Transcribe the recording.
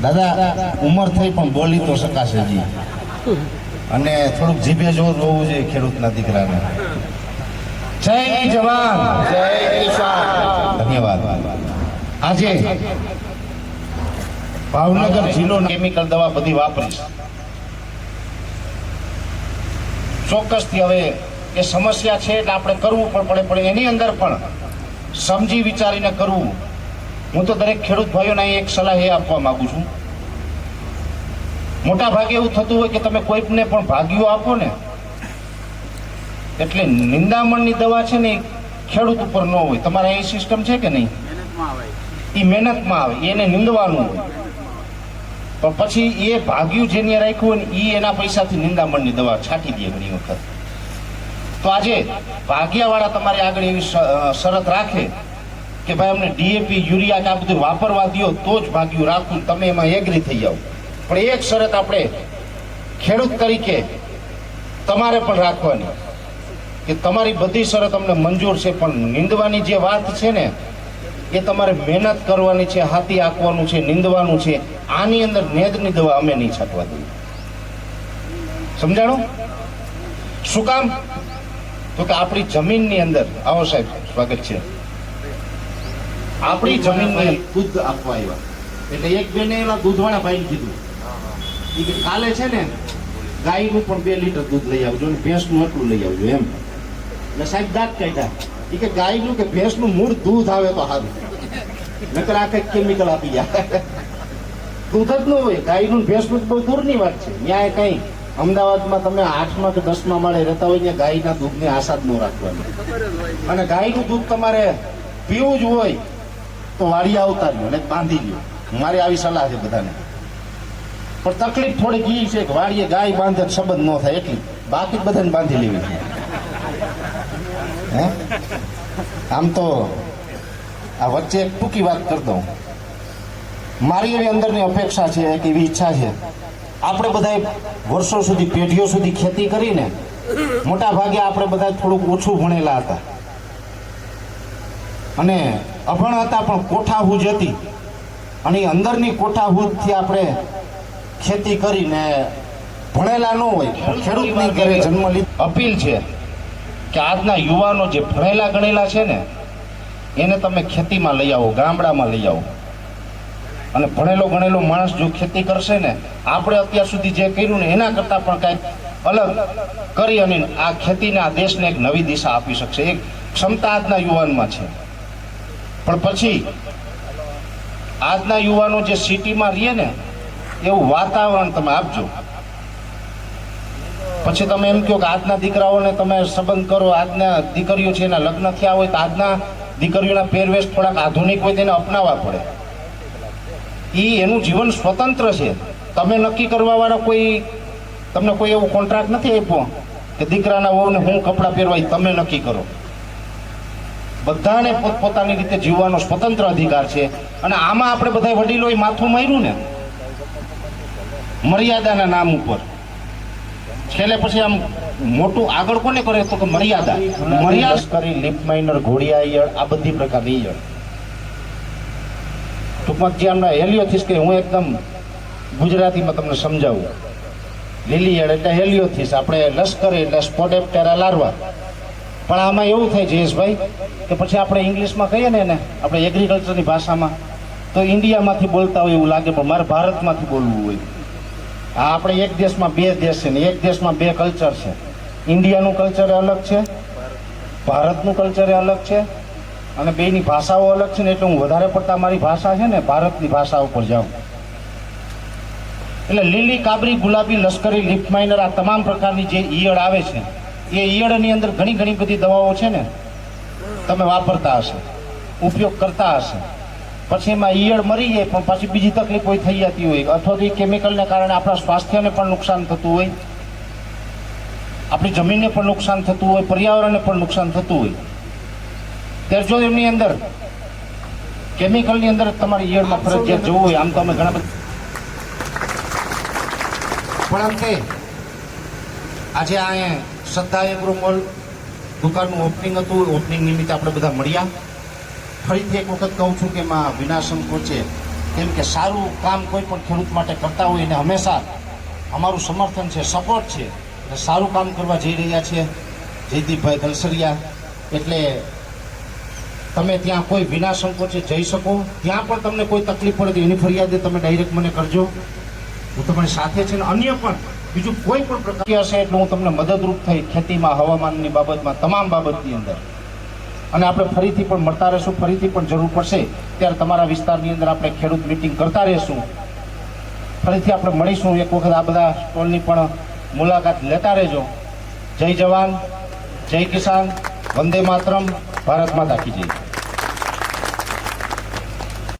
દાદા ઉંમર થઈ પણ બોલી તો શકાશે જી, અને થોડુંક જીભે જોર હોવું જોઈએ ખેડૂતના દીકરાને. જય જવાન જય કિસાન. ધન્યવાદ. આજે ભાવનગર જિલ્લો કેમિકલ દવા બધી વાપરીશ. ચોક્કસથી હવે એ સમસ્યા છે એટલે આપણે કરવું પણ પડે, પણ એની અંદર પણ સમજી વિચારીને કરવું. હું તો દરેક ખેડૂત ભાઈઓને એક સલાહ એ આપવા માંગુ છું. મોટા ભાગે એવું થતું હોય કે તમે કોઈને પણ ભાગ્યો આપો ને એટલે નિંદામણની દવા છે ને ખેડૂત ઉપર ન હોય. તમારે એ સિસ્ટમ છે કે નહીં? એ મહેનતમાં આવે, એને નિંદવાનું હોય, પણ પછી એ ભાગ્યું જેને રાખ્યું હોય ને એ એના પૈસાથી નિંદામણની દવા છાંટી દે ઘણી વખત. તો આજે ભાગ્યાવાળા તમારી આગળ એવી શરત રાખે કે ભાઈ અમને ડીએપી યુરિયા કે આ બધું વાપરવા દો તો જ ભાગ્યું રાખવું, તમે એમાં એગ્રી થઈ જાઓ. પણ એક શરત આપણે ખેડૂત તરીકે તમારે પણ રાખવાની કે તમારી બધી શરત અમને મંજૂર છે, પણ નિંદવાની જે વાત છે ને એ તમારે મહેનત કરવાની છે, હાથી આંકવાનું છે, નિંદવાનું છે. આની અંદર નેદની દવા અમે નહીં છાંટવા દઈએ. સમજાણું? શું કામ? તો કે આપણી જમીનની અંદર, આવો સાહેબ સ્વાગત છે, આપણી જમીનને દૂધ આપવા આવ્યા. એટલે એક બેને એવા દૂધવાળા ભાઈને કીધું કે કાલે છે ને ગાયનું પણ 2 લીટર દૂધ લઈ આવજો અને ભેંસનું એટલું લઈ આવજો એમ. એટલે સાહેબ દાંત કાઢ્યા. એ કે ગાયનું કે ભેંસનું મૂળ દૂધ આવે તો સારું, નકર આ કંઈક કેમિકલ આપી જાય. દૂધ જ ન હોય. ગાયનું ભેંસનું બહુ દૂરની વાત છે. ત્યાં કંઈ અમદાવાદમાં તમે 8મા કે 10મા માળે રહેતા હોય ત્યાં ગાયના દૂધની આશા જ ન રાખવાની. અને ગાયનું દૂધ તમારે પીવું જ હોય તો વાડી આવતા જ અને બાંધી લ્યો. મારી આવી સલાહ છે બધાને. પણ તકલીફ થોડીક એ છે કે વાડીએ ગાય બાંધે સંબંધ ન થાય એટલી, બાકી બધાને બાંધી લેવી છે. હે આમ તો આ વચ્ચે એક ટૂંકી વાત કરી દઉં. મારી એવી અંદરની અપેક્ષા છે, એક એવી ઈચ્છા છે, આપણે બધા વર્ષો સુધી પેઢીઓ સુધી ખેતી કરીને મોટા ભાગે આપણે બધા થોડુંક ઓછું ભણેલા હતા અને અભણ હતા, પણ કોઠાહૂજ હતી. અને એ અંદરની કોઠાહૂજથી આપણે ખેતી કરીને ભણેલા ન હોય ખેડૂતની ઘરે જન્મ લીધો. અપીલ છે કે આજના યુવાનો જે ભણેલા ગણેલા છે ને એને તમે ખેતીમાં લઈ આવો, ગામડામાં લઈ આવો. અને ભણેલો ગણેલો માણસ જો ખેતી કરશે ને, આપણે અત્યાર સુધી જે કર્યું ને એના કરતાં પણ કંઈક અલગ કરી અને આ ખેતીને, આ દેશને એક નવી દિશા આપી શકશે. એક ક્ષમતા આજના યુવાનમાં છે. પણ પછી આજના યુવાનો જે સિટીમાં રહીએ ને એવું વાતાવરણ તમે આપજો. પછી તમે એમ કહો કે આજના દીકરાઓને તમે સંબંધ કરો, આજના દીકરીઓ છે એના લગ્ન થયા હોય તો આજના દીકરીઓના પહેરવેશ થોડાક આધુનિક હોય તેને અપનાવવા પડે. એ એનું જીવન સ્વતંત્ર છે. તમે નક્કી કરવાવાળા કોઈ તમને કોઈ એવો કોન્ટ્રાક્ટ નથી આપ્યો કે દીકરાના વહુને હું કપડાં પહેરવા, તમે નક્કી કરો. બધાને પોતપોતાની રીતે જીવવાનો સ્વતંત્ર અધિકાર છે. અને આમાં આપણે બધા વડીલોએ માથું માર્યું ને મર્યાદાના નામ ઉપર. છેલ્લે પછી આમ મોટું આગળ કોને કરે તો કે મર્યાદા. મર્યાદા કરી લીપ માઇનર, ઘોડિયા ઈયળ, આ બધી પ્રકારની ઈયળ. ટૂંકમાં જે હમણાં હેલિયોથિસ કે હું એકદમ ગુજરાતીમાં તમને સમજાવું. લીલી ઈયળ એટલે હેલિયોથિસ, આપણે લશ્કરી એટલે સ્પોડેપ્ટેરા લાર્વા. પણ આમાં એવું થાય જયેશભાઈ કે પછી આપણે ઇંગ્લિશમાં કહીએ ને એને આપણે એગ્રીકલ્ચરની ભાષામાં તો ઇન્ડિયામાંથી બોલતા હોય એવું લાગે, પણ મારે ભારતમાંથી બોલવું હોય. આ આપણે એક દેશમાં 2 દેશ છે ને એક દેશમાં 2 કલ્ચર છે. ઇન્ડિયાનું કલ્ચર અલગ છે, ભારતનું કલ્ચર અલગ છે, અને બેની ભાષાઓ અલગ છે ને એટલે હું વધારે પડતા મારી ભાષા છે ને ભારતની ભાષા ઉપર જાઉં. એટલે લીલી, કાબરી, ગુલાબી, લશ્કરી, લીપ માઇનર, આ તમામ પ્રકારની જે ઈયળ આવે છે એ ઈયળની અંદર ઘણી બધી દવાઓ છે ને તમે વાપરતા હશે, ઉપયોગ કરતા હશે. પછી એમાં ઈયળ મરી જાય પણ પાછી બીજી તકલીફ કોઈ થઈ જતી હોય, અથવા તો એ કેમિકલને કારણે આપણા સ્વાસ્થ્યને પણ નુકસાન થતું હોય, આપણી જમીનને પણ નુકસાન થતું હોય, પર્યાવરણને પણ નુકસાન થતું હોય. ત્યારે જો એમની અંદર કેમિકલની અંદર તમારી ઈયળમાં ફરજિયાત જવું હોય, આમ તો અમે ઘણા બધા પણ આમ કે આજે અહીંયા શ્રદ્ધા એગ્રો મોલ દુકાનનું ઓપનિંગ હતું. ઓપનિંગ નિમિત્તે આપણે બધા મળ્યા. ફરીથી એક વખત કહું છું કે માં વિના સંકોચે કેમ કે સારું કામ કોઈ પણ ખેડૂત માટે કરતા હોય એને હંમેશા અમારું સમર્થન છે, સપોર્ટ છે. એટલે સારું કામ કરવા જઈ રહ્યા છે જયદીપભાઈ દલસરિયા. એટલે તમે ત્યાં કોઈ વિના સંકોચે જઈ શકો. ત્યાં પણ તમને કોઈ તકલીફ પડે તો એની ફરિયાદ તમે ડાયરેક્ટ મને કરજો. હું તમારી સાથે છે ને અન્ય પણ બીજું કોઈ પણ પ્રક્રિયા હશે એટલે હું તમને મદદરૂપ થઈ ખેતીમાં, હવામાનની બાબતમાં, તમામ બાબતની અંદર. અને આપણે ફરીથી પણ મળતા રહીશું. ફરીથી પણ જરૂર પડશે ત્યારે તમારા વિસ્તારની અંદર આપણે ખેડૂત મિટિંગ કરતા રહીશું. ફરીથી આપણે મળીશું. એક વખત આ બધા સ્ટોલની પણ મુલાકાત લેતા રહેજો. જય જવાન, જય કિસાન, વંદે માતરમ, ભારત માતા કી જય.